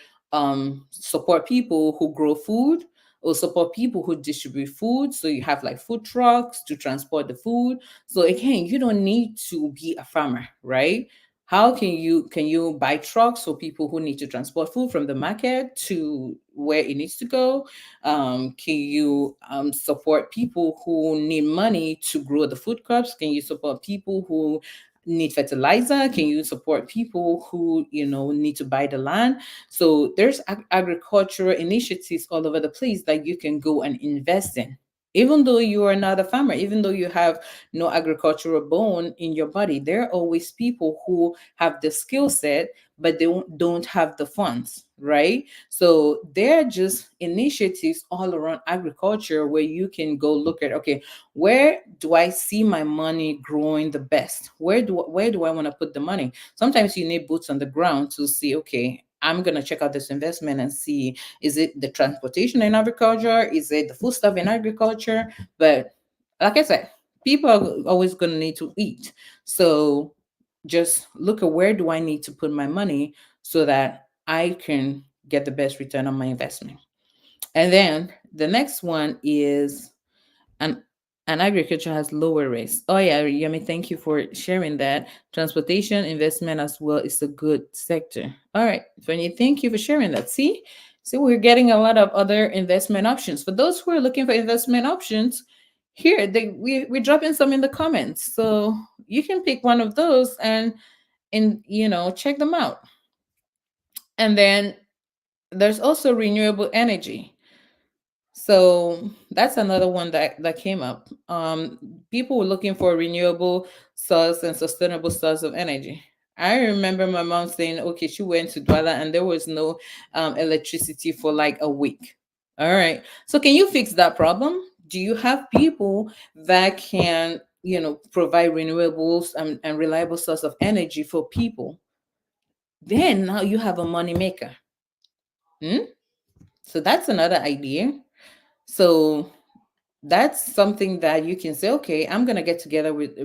support people who grow food, or support people who distribute food, so you have like food trucks to transport the food. So again, you don't need to be a farmer, right? How can you buy trucks for people who need to transport food from the market to where it needs to go? Can you support people who need money to grow the food crops? Can you support people who need fertilizer? Can you support people who need to buy the land? So there's agricultural initiatives all over the place that you can go and invest in. Even though you are not a farmer, even though you have no agricultural bone in your body, there are always people who have the skill set, but they don't have the funds, right? So there are just initiatives all around agriculture where you can go look at, okay, where do I see my money growing the best? Where do I want to put the money? Sometimes you need boots on the ground to see, okay, I'm going to check out this investment and see, is it the transportation in agriculture? Is it the food stuff in agriculture? But like I said, people are always going to need to eat. So just look at, where do I need to put my money so that I can get the best return on my investment. And then the next one is, and and agriculture has lower risk. Oh yeah, Yemi, thank you for sharing that. Transportation investment as well is a good sector. All right, Fanny, thank you for sharing that. See, we're getting a lot of other investment options. For those who are looking for investment options, here we're dropping some in the comments, so you can pick one of those and check them out. And then there's also renewable energy. So that's another one that came up. People were looking for renewable source and sustainable source of energy. I remember my mom saying, okay, she went to Douala and there was no electricity for like a week. All right. So can you fix that problem? Do you have people that can, provide renewables and reliable source of energy for people? Then now you have a money maker. Hmm? So that's another idea. So that's something that you can say, okay, I'm going to get together with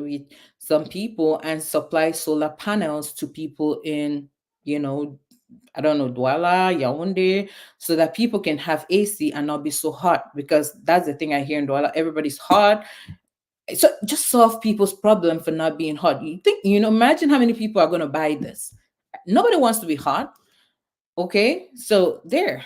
some people and supply solar panels to people in, you know, I don't know, Douala, Yaoundé, so that people can have AC and not be so hot. Because that's the thing I hear in Douala, everybody's hot. So just solve people's problem for not being hot. You think, imagine how many people are going to buy this. Nobody wants to be hot. Okay, so there,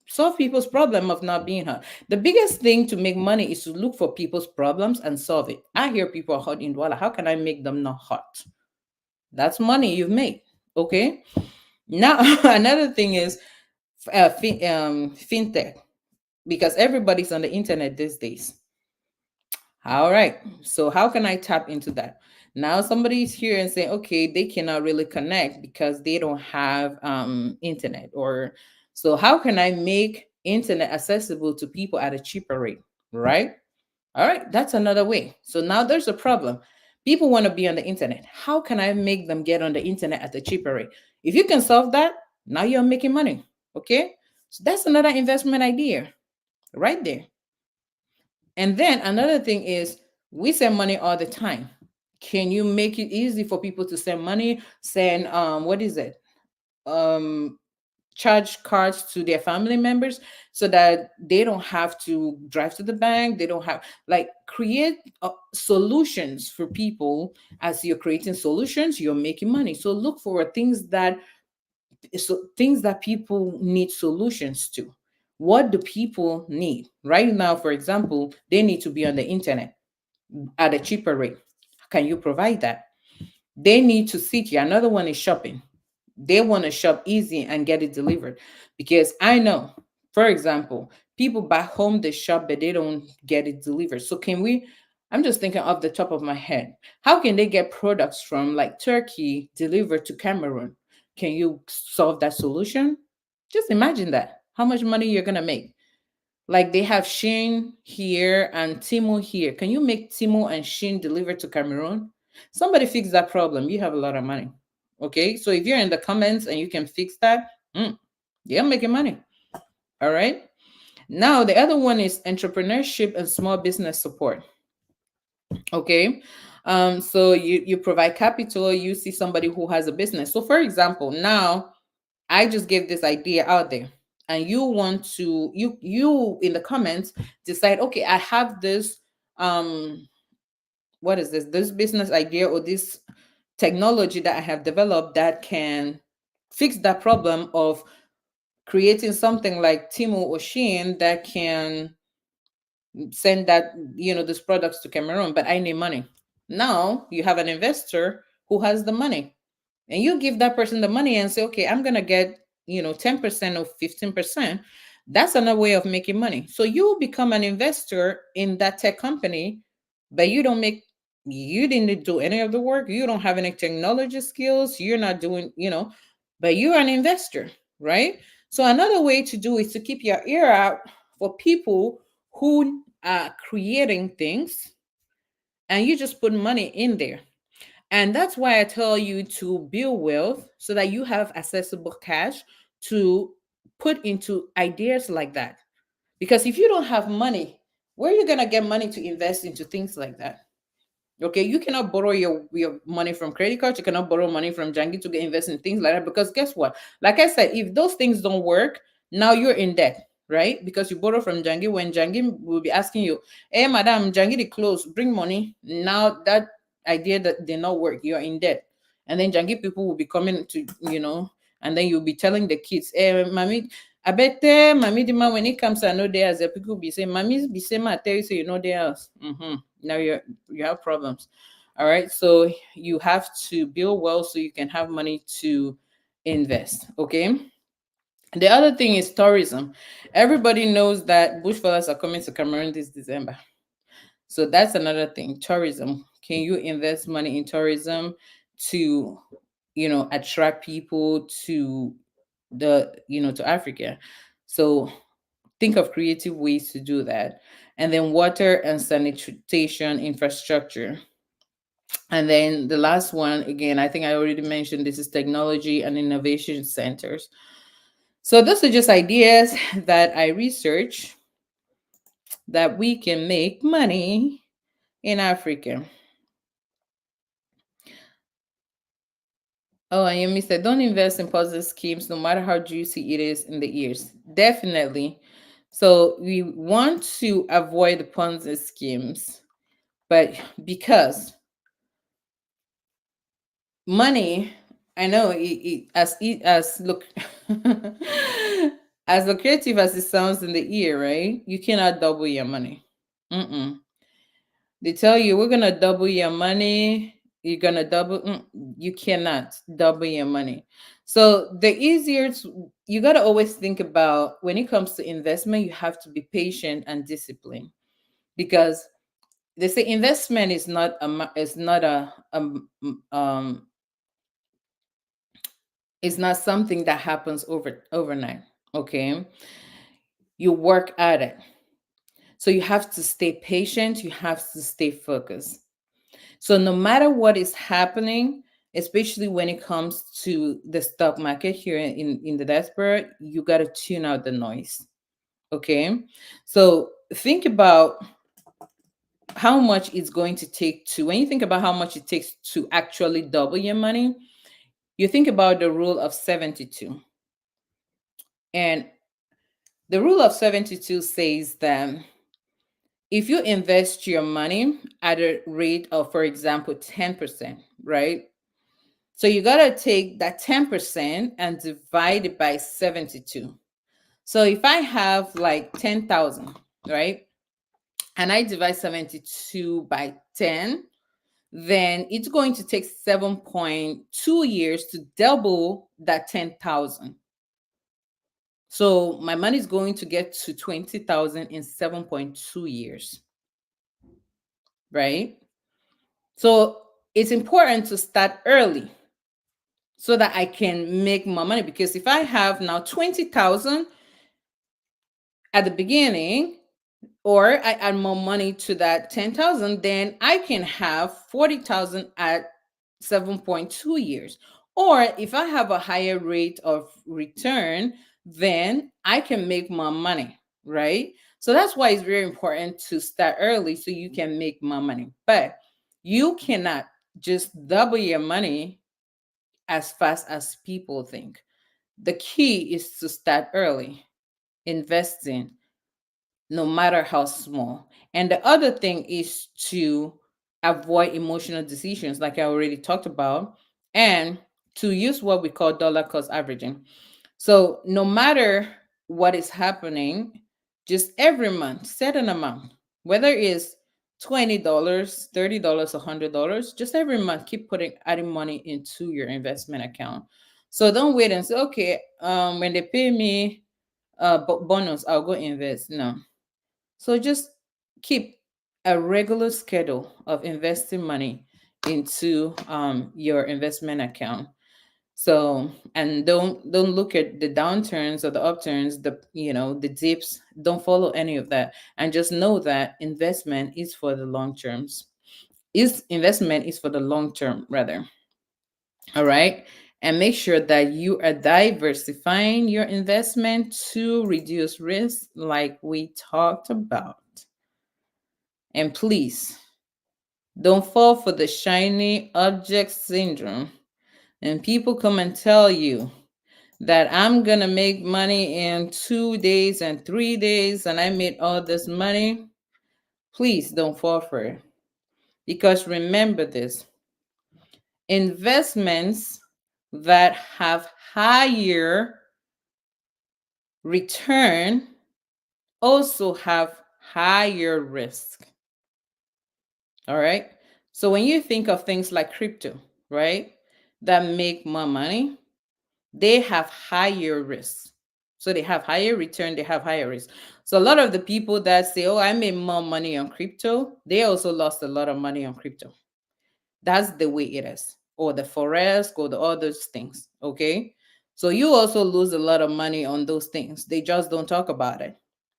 solve people's problem of not being hot. The biggest thing to make money is to look for people's problems and solve it. I hear people are hot in Douala. How can I make them not hot? That's money you've made. Okay. Now another thing is fintech, because everybody's on the internet these days. All right. So how can I tap into that? Now somebody's here and saying, okay, they cannot really connect because they don't have internet. Or so how can I make internet accessible to people at a cheaper rate? Right? All right, that's another way. So now there's a problem. People want to be on the internet. How can I make them get on the internet at a cheaper rate? If you can solve that, now you're making money. Okay. So that's another investment idea right there. And then another thing is, we send money all the time. Can you make it easy for people to send money? Send what is it? Um Charge cards to their family members so that they don't have to drive to the bank. They don't have, like, create solutions for people. As you're creating solutions, you're making money. So look for things that people need solutions to. What do people need right now? For example, they need to be on the internet at a cheaper rate. Can you provide that? They need to sit here. Another one is shopping. They want to shop easy and get it delivered. Because I know, for example, people back home they shop but they don't get it delivered. So can we, I'm just thinking off the top of my head, how can they get products from like Turkey delivered to Cameroon? Can you solve that solution? Just imagine that. How much money you're gonna make. Like they have Shein here and Timo here. Can you make Timo and Shein deliver to Cameroon? Somebody fix that problem. You have a lot of money. Okay, so if you're in the comments and you can fix that, you're making money. All right. Now the other one is entrepreneurship and small business support. Okay. So you provide capital. You see somebody who has a business. So for example, now I just gave this idea out there, and you want to you in the comments decide, okay, I have this what is this business idea or this technology that I have developed that can fix that problem of creating something like Timo or Shein that can send that, these products to Cameroon, but I need money. Now you have an investor who has the money, and you give that person the money and say, okay, I'm gonna get 10% or 15%. That's another way of making money. So you become an investor in that tech company, but you didn't do any of the work. You don't have any technology skills. You're not doing, but you're an investor, right? So another way to do is to keep your ear out for people who are creating things, and you just put money in there. And that's why I tell you to build wealth so that you have accessible cash to put into ideas like that. Because if you don't have money, where are you going to get money to invest into things like that? Okay, you cannot borrow your money from credit cards. You cannot borrow money from Jangi to get invest in things like that. Because guess what? Like I said, if those things don't work, now you're in debt, right? Because you borrow from Jangi when Jangi will be asking you, "Hey, madam, Jangi the close, bring money." Now that idea that did not work, you're in debt, and then Jangi people will be coming to and then you'll be telling the kids, "Hey, mommy, I bet mommy the man when it comes to know there as a people be saying, mommy be saying, I tell you so you know there else." Now you have problems. All right, so you have to build wealth so you can have money to invest. Okay. The other thing is tourism. Everybody knows that bushfires are coming to Cameroon this December. So that's another thing. Tourism. Can you invest money in tourism to, attract people to to Africa? So think of creative ways to do that. And then water and sanitation infrastructure. And then the last one, again, I think I already mentioned this, is technology and innovation centers. So those are just ideas that I research that we can make money in Africa. Oh, and Yemi said, don't invest in positive schemes, no matter how juicy it is in the ears. Definitely. So we want to avoid the Ponzi schemes, but because money, I know as look as lucrative as it sounds in the ear, right? You cannot double your money. Mm-mm. They tell you we're gonna double your money. You're gonna you cannot double your money. So you gotta always think about when it comes to investment, you have to be patient and disciplined, because they say investment is not um it's not something that happens overnight. Okay, you work at it, so you have to stay patient. You have to stay focused. So no matter what is happening, especially when it comes to the stock market here in the diaspora, you got to tune out the noise. Okay. So think about how much it's going to take to, when you think about how much it takes to actually double your money, you think about the rule of 72. And the rule of 72 says that if you invest your money at a rate of, for example, 10%, right? So you got to take that 10% and divide it by 72. So if I have like 10,000, right? And I divide 72 by 10, then it's going to take 7.2 years to double that 10,000. So my money is going to get to 20,000 in 7.2 years, right? So it's important to start early so that I can make more money, because if I have now 20,000 at the beginning, or I add more money to that 10,000, then I can have 40,000 at 7.2 years. Or if I have a higher rate of return, then I can make more money, right? So that's why it's very important to start early so you can make more money. But you cannot just double your money as fast as people think. The key is to start early, investing, no matter how small. And the other thing is to avoid emotional decisions, like I already talked about, and to use what we call dollar cost averaging. So, no matter what is happening, just every month, set an amount, whether it's $20, $30, $100, just every month, keep adding money into your investment account. So don't wait and say, okay, when they pay me bonus, I'll go invest. No, so just keep a regular schedule of investing money into your investment account. So, and don't look at the downturns or the upturns, the dips. Don't follow any of that, and just know that investment is for the long terms. Is investment is for the long term rather. All right. And make sure that you are diversifying your investment to reduce risk, like we talked about. And please don't fall for the shiny object syndrome. And people come and tell you that I'm going to make money in 2 days and 3 days and I made all this money. Please don't fall for it. Because remember this, investments that have higher return also have higher risk. All right. So when you think of things like crypto, right, that make more money, they have higher risks. So they have higher return, they have higher risk. So a lot of the people that say, oh, I made more money on crypto, they also lost a lot of money on crypto. That's the way it is. Or the forex or the others things. Okay. So you also lose a lot of money on those things. They just don't talk about it.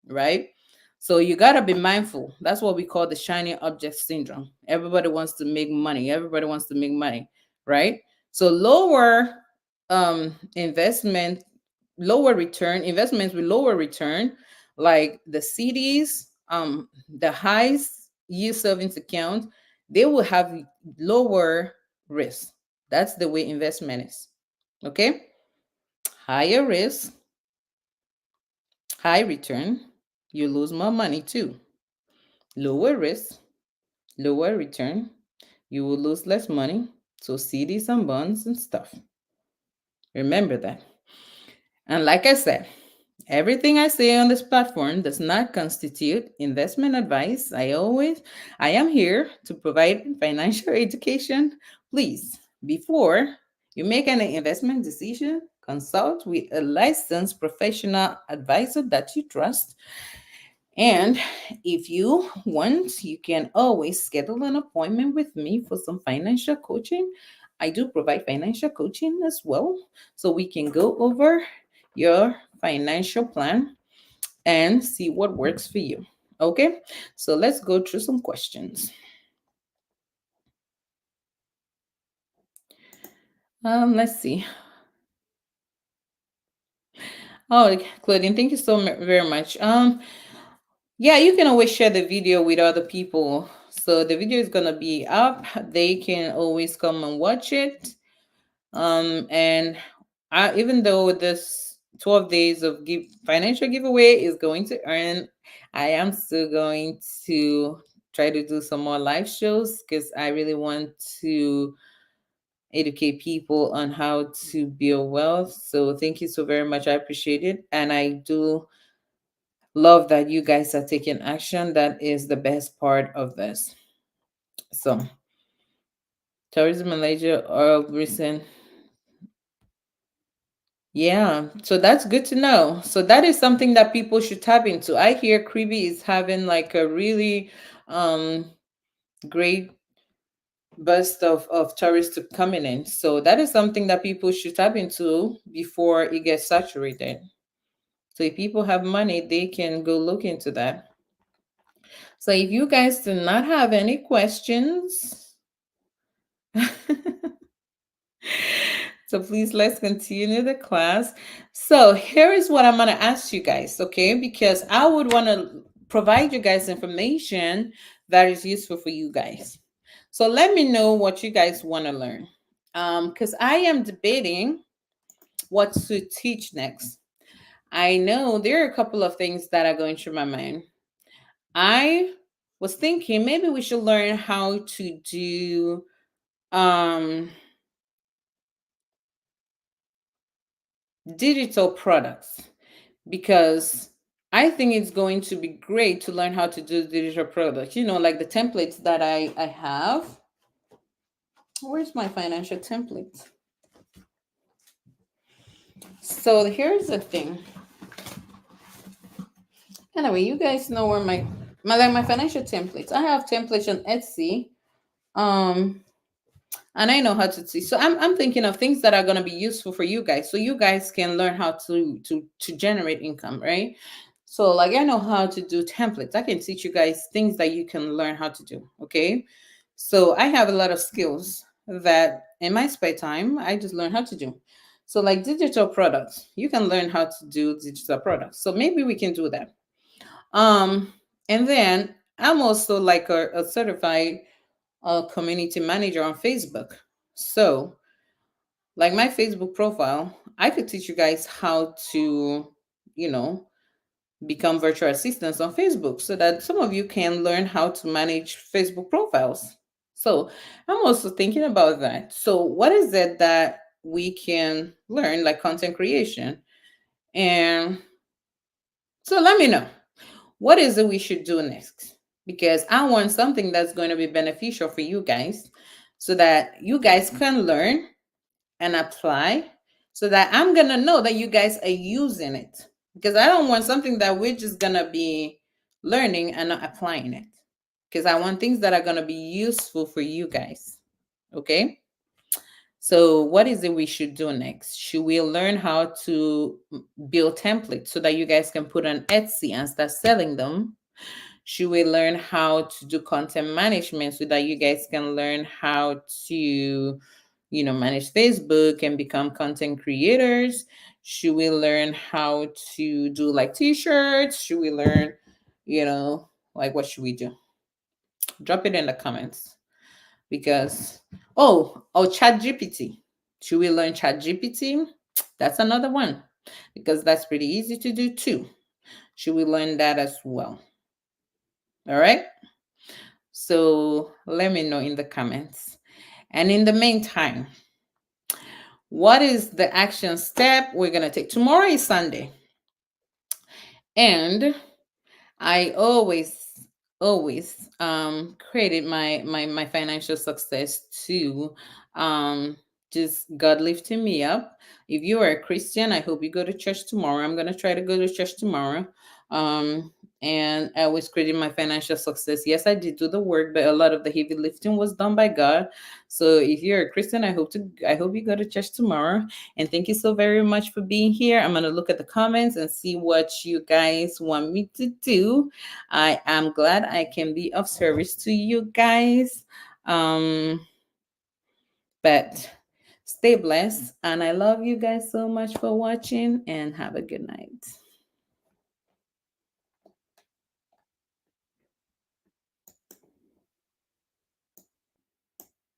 Right. So you gotta be mindful. That's what we call the shiny object syndrome. Everybody wants to make money. Everybody wants to make money. Right. So investment, lower return, investments with lower return, like the CDs, the highest yield savings account, they will have lower risk. That's the way investment is. Okay. Higher risk, high return, you lose more money too. Lower risk, lower return, you will lose less money. So CDs and bonds and stuff. Remember that. And like I said, everything I say on this platform does not constitute investment advice. I am here to provide financial education. Please, before you make any investment decision, consult with a licensed professional advisor that you trust. And if you want, you can always schedule an appointment with me for some financial coaching. I do provide financial coaching as well. So we can go over your financial plan and see what works for you. Okay, so let's go through some questions. Let's see. Oh, Claudine, thank you so very much. Yeah, you can always share the video with other people. So the video is gonna be up. They can always come and watch it. And even though this 12 days of financial giveaway is going to earn, I am still going to try to do some more live shows because I really want to educate people on how to build wealth. So thank you so very much. I appreciate it. And I do love that you guys are taking action. That is the best part of this. So tourism Malaysia or recent. Yeah, so that's good to know. So that is something that people should tap into. I hear Creepy is having like a really um great burst of tourists coming in. So that is something that people should tap into before it gets saturated. So if people have money, they can go look into that. So if you guys do not have any questions, so please let's continue the class. So here is what I'm going to ask you guys, okay? Because I would want to provide you guys information that is useful for you guys. So let me know what you guys want to learn. Because I am debating what to teach next. I know there are a couple of things that are going through my mind. I was thinking maybe we should learn how to do um digital products, because I think it's going to be great to learn how to do digital products. You know, like the templates that I have. Where's my financial template? So here's the thing. Anyway, you guys know where my financial templates. I have templates on Etsy. Um and I know how to see. So I'm thinking of things that are going to be useful for you guys, so you guys can learn how to generate income, right? So like I know how to do templates. I can teach you guys things that you can learn how to do. Okay, so I have a lot of skills that in my spare time I just learn how to do. So like digital products, you can learn how to do digital products. So maybe we can do that. Um, and then I'm also like a certified community manager on Facebook. So, like my Facebook profile, I could teach you guys how to, you know, become virtual assistants on Facebook so that some of you can learn how to manage Facebook profiles. So, I'm also thinking about that. So, what is it that we can learn, like content creation? And so, let me know. What is it we should do next? Because I want something that's going to be beneficial for you guys so that you guys can learn and apply, so that I'm going to know that you guys are using it. Because I don't want something that we're just going to be learning and not applying it. Because I want things that are going to be useful for you guys. Okay? So, what is it we should do next? Should we learn how to build templates so that you guys can put on Etsy and start selling them? Should we learn how to do content management so that you guys can learn how to, manage Facebook and become content creators? Should we learn how to do like t-shirts? Should we learn, like what should we do? Drop it in the comments. Because chat GPT. Should we learn chat GPT? That's another one, because that's pretty easy to do too. Should we learn that as well? All right. So let me know in the comments. And in the meantime, what is the action step we're going to take? Tomorrow is Sunday. And I always created my financial success to just God lifting me up. If you are a Christian, I hope you go to church tomorrow. I'm gonna try to go to church tomorrow. Um and I was creating my financial success. Yes, I did do the work, but a lot of the heavy lifting was done by God. So if you're a Christian, I hope you go to church tomorrow. And thank you so very much for being here. I'm going to look at the comments and see what you guys want me to do. I am glad I can be of service to you guys. But stay blessed. And I love you guys so much for watching, and have a good night.